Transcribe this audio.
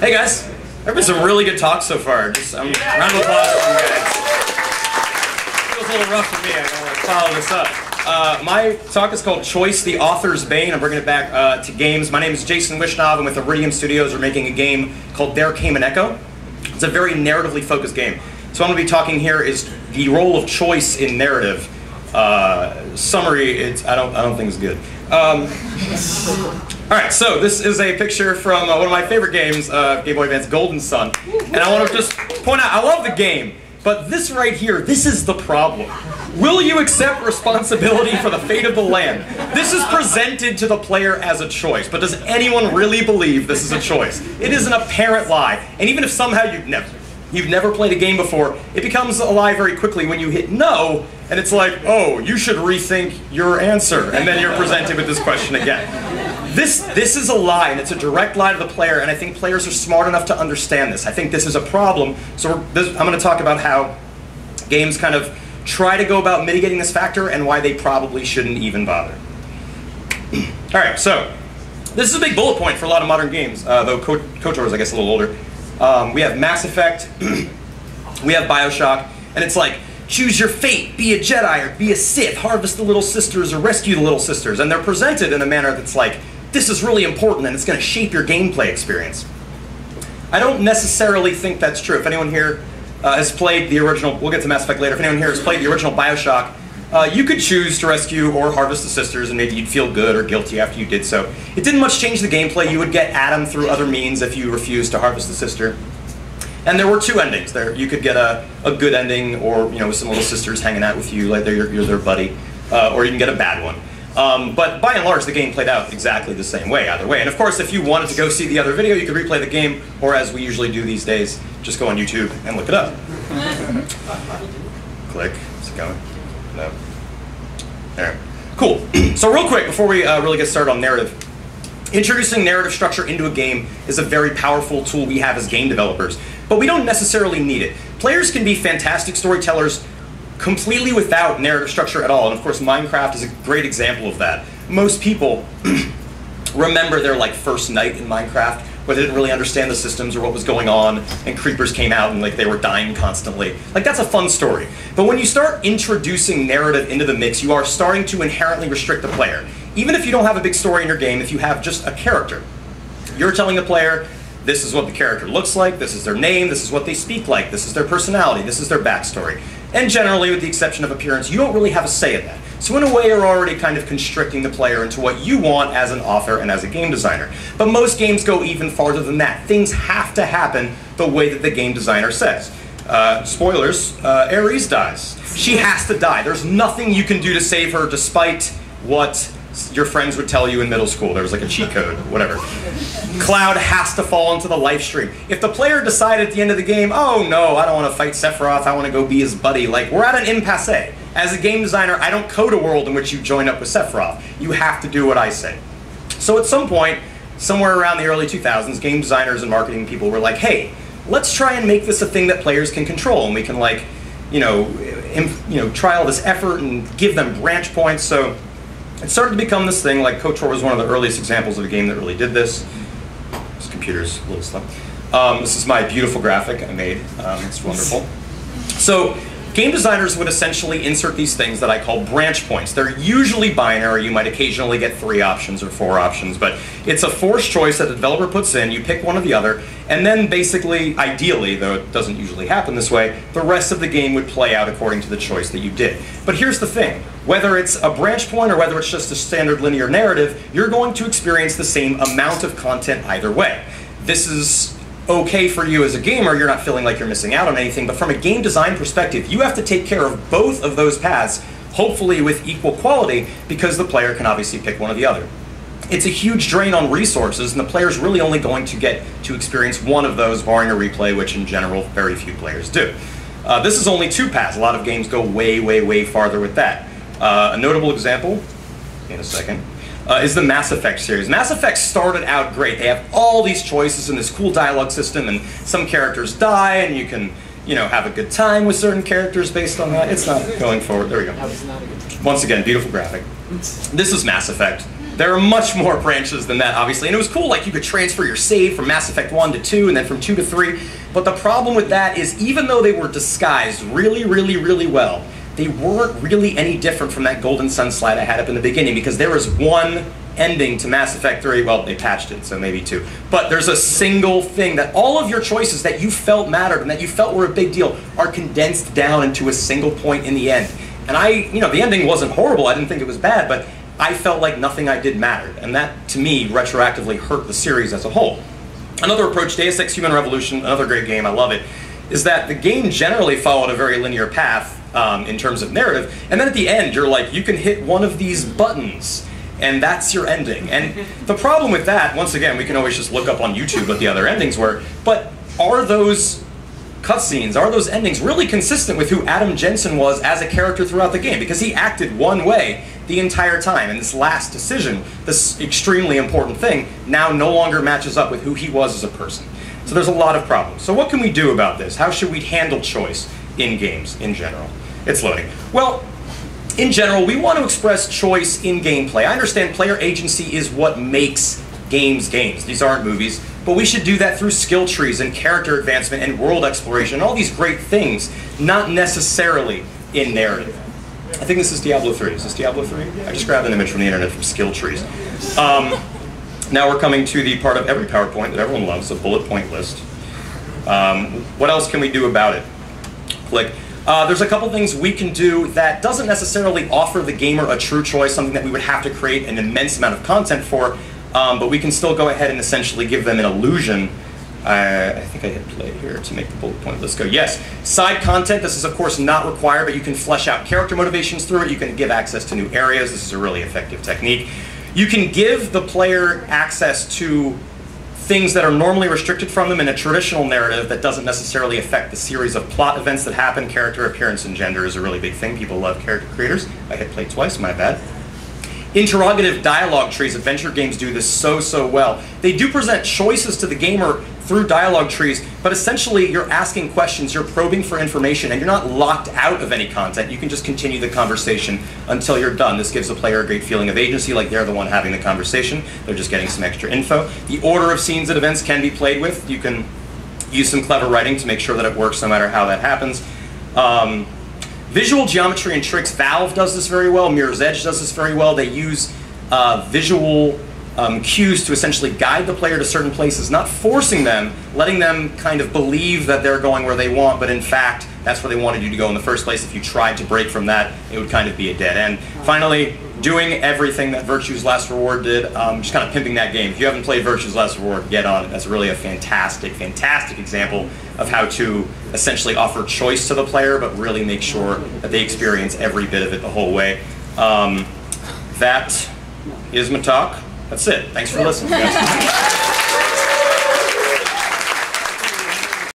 Hey guys, there have been some really good talks so far. Just round of applause for you guys. Feels a little rough for me. I gotta follow this up. My talk is called Choice, the Author's Bane. I'm bringing it back to games. My name is Jason Wishnov. I'm with Iridium Studios. We're making a game called There Came an Echo. It's a very narratively focused game. So what I'm going to be talking here is the role of choice in narrative. Summary, I don't think it's good. Alright, so this is a picture from one of my favorite games, Game Boy Advance, Golden Sun. And I want to just point out, I love the game, but this right here, this is the problem. Will you accept responsibility for the fate of the land? This is presented to the player as a choice, but does anyone really believe this is a choice? It is an apparent lie, and even if somehow you've never played a game before, it becomes a lie very quickly when you hit no, and it's like, oh, you should rethink your answer, and then you're presented with this question again. This is a lie, and it's a direct lie to the player, and I think players are smart enough to understand this. I think this is a problem, so I'm going to talk about how games kind of try to go about mitigating this factor and why they probably shouldn't even bother. Alright, so this is a big bullet point for a lot of modern games, though KOTOR is, I guess, a little older. We have Mass Effect, we have Bioshock, and it's like, choose your fate, be a Jedi or be a Sith, harvest the little sisters or rescue the little sisters, and they're presented in a manner that's like, this is really important and it's going to shape your gameplay experience. I don't necessarily think that's true. If anyone here has played the original, we'll get to Mass Effect later, if anyone here has played the original Bioshock, you could choose to rescue or harvest the sisters and maybe you'd feel good or guilty after you did so. It didn't much change the gameplay. You would get Adam through other means if you refused to harvest the sister. And there were two endings there. You could get a good ending, or with some little sisters hanging out with you, like you're their buddy, or you can get a bad one. But by and large, the game played out exactly the same way, either way. And of course, if you wanted to go see the other video, you could replay the game, or as we usually do these days, just go on YouTube and look it up. Click. Is it going? No. There. Cool. So real quick, before we really get started on narrative, introducing narrative structure into a game is a very powerful tool we have as game developers, but we don't necessarily need it. Players can be fantastic storytellers completely without narrative structure at all, and of course Minecraft is a great example of that. Most people remember their first night in Minecraft where they didn't really understand the systems or what was going on, and creepers came out and they were dying constantly. That's a fun story. But when you start introducing narrative into the mix, you are starting to inherently restrict the player. Even if you don't have a big story in your game, if you have just a character, you're telling the player, this is what the character looks like, this is their name, this is what they speak like, this is their personality, this is their backstory. And generally, with the exception of appearance, you don't really have a say in that. So in a way, you're already kind of constricting the player into what you want as an author and as a game designer. But most games go even farther than that. Things have to happen the way that the game designer says. Spoilers, Ares dies. She has to die. There's nothing you can do to save her despite what your friends would tell you in middle school. There was a cheat code, whatever. Cloud has to fall into the life stream. If the player decided at the end of the game, oh no, I don't want to fight Sephiroth, I want to go be his buddy, we're at an impasse. As a game designer, I don't code a world in which you join up with Sephiroth. You have to do what I say. So at some point, somewhere around the early 2000s, game designers and marketing people were like, hey, let's try and make this a thing that players can control, and we can try all this effort and give them branch points. So it started to become this thing. KOTOR was one of the earliest examples of a game that really did this. This computer's a little slow. This is my beautiful graphic I made. It's wonderful. So game designers would essentially insert these things that I call branch points. They're usually binary. You might occasionally get 3 options or 4 options, but it's a forced choice that the developer puts in. You pick one or the other, and then basically, ideally, though it doesn't usually happen this way, the rest of the game would play out according to the choice that you did. But here's the thing. Whether it's a branch point or whether it's just a standard linear narrative, you're going to experience the same amount of content either way. This is okay for you as a gamer, you're not feeling like you're missing out on anything, but from a game design perspective, you have to take care of both of those paths, hopefully with equal quality, because the player can obviously pick one or the other. It's a huge drain on resources, and the player's really only going to get to experience one of those, barring a replay, which in general, very few players do. This is only 2 paths. A lot of games go way, way, way farther with that. A notable example, in a second, is the Mass Effect series. Mass Effect started out great. They have all these choices and this cool dialogue system, and some characters die, and you can, have a good time with certain characters based on that. It's not going forward. There we go. Once again, beautiful graphic. This is Mass Effect. There are much more branches than that, obviously, and it was cool, like you could transfer your save from Mass Effect 1 to 2, and then from 2 to 3, but the problem with that is even though they were disguised really, really, really well, they weren't really any different from that Golden Sun slide I had up in the beginning, because there was one ending to Mass Effect 3, well, they patched it, so maybe 2, but there's a single thing that all of your choices that you felt mattered and that you felt were a big deal are condensed down into a single point in the end. And the ending wasn't horrible, I didn't think it was bad, but I felt like nothing I did mattered, and that, to me, retroactively hurt the series as a whole. Another approach, Deus Ex Human Revolution, another great game, I love it, is that the game generally followed a very linear path in terms of narrative, and then at the end, you're like, you can hit one of these buttons, and that's your ending. And the problem with that, once again, we can always just look up on YouTube what the other endings were, but are those cutscenes, are those endings really consistent with who Adam Jensen was as a character throughout the game? Because he acted one way the entire time, and this last decision, this extremely important thing, now no longer matches up with who he was as a person. So there's a lot of problems. So what can we do about this? How should we handle choice in games in general? It's loading. Well, in general, we want to express choice in gameplay. I understand player agency is what makes games games. These aren't movies, but we should do that through skill trees and character advancement and world exploration, all these great things, not necessarily in narrative. I think this is Diablo 3. Is this Diablo 3? I just grabbed an image from the internet from skill trees. Now we're coming to the part of every PowerPoint that everyone loves, a bullet point list. What else can we do about it? Click. There's a couple things we can do that doesn't necessarily offer the gamer a true choice, something that we would have to create an immense amount of content for, but we can still go ahead and essentially give them an illusion. I think I hit play here to make the bullet point list go. Yes, side content, this is of course not required, but you can flesh out character motivations through it. You can give access to new areas. This is a really effective technique. You can give the player access to things that are normally restricted from them in a traditional narrative that doesn't necessarily affect the series of plot events that happen. Character appearance and gender is a really big thing. People love character creators. I hit play twice, my bad. Interrogative dialogue trees, adventure games do this so well. They do present choices to the gamer through dialogue trees, but essentially you're asking questions, you're probing for information, and you're not locked out of any content. You can just continue the conversation until you're done. This gives the player a great feeling of agency, like they're the one having the conversation. They're just getting some extra info. The order of scenes and events can be played with. You can use some clever writing to make sure that it works no matter how that happens. Visual geometry and tricks, Valve does this very well, Mirror's Edge does this very well. They use visual cues to essentially guide the player to certain places, not forcing them, letting them kind of believe that they're going where they want, but in fact, that's where they wanted you to go in the first place. If you tried to break from that, it would kind of be a dead end. Finally, doing everything that Virtue's Last Reward did, just kind of pimping that game. If you haven't played Virtue's Last Reward, get on it. That's really a fantastic example of how to essentially offer choice to the player, but really make sure that they experience every bit of it the whole way. That is my talk. That's it. Thanks for listening, guys.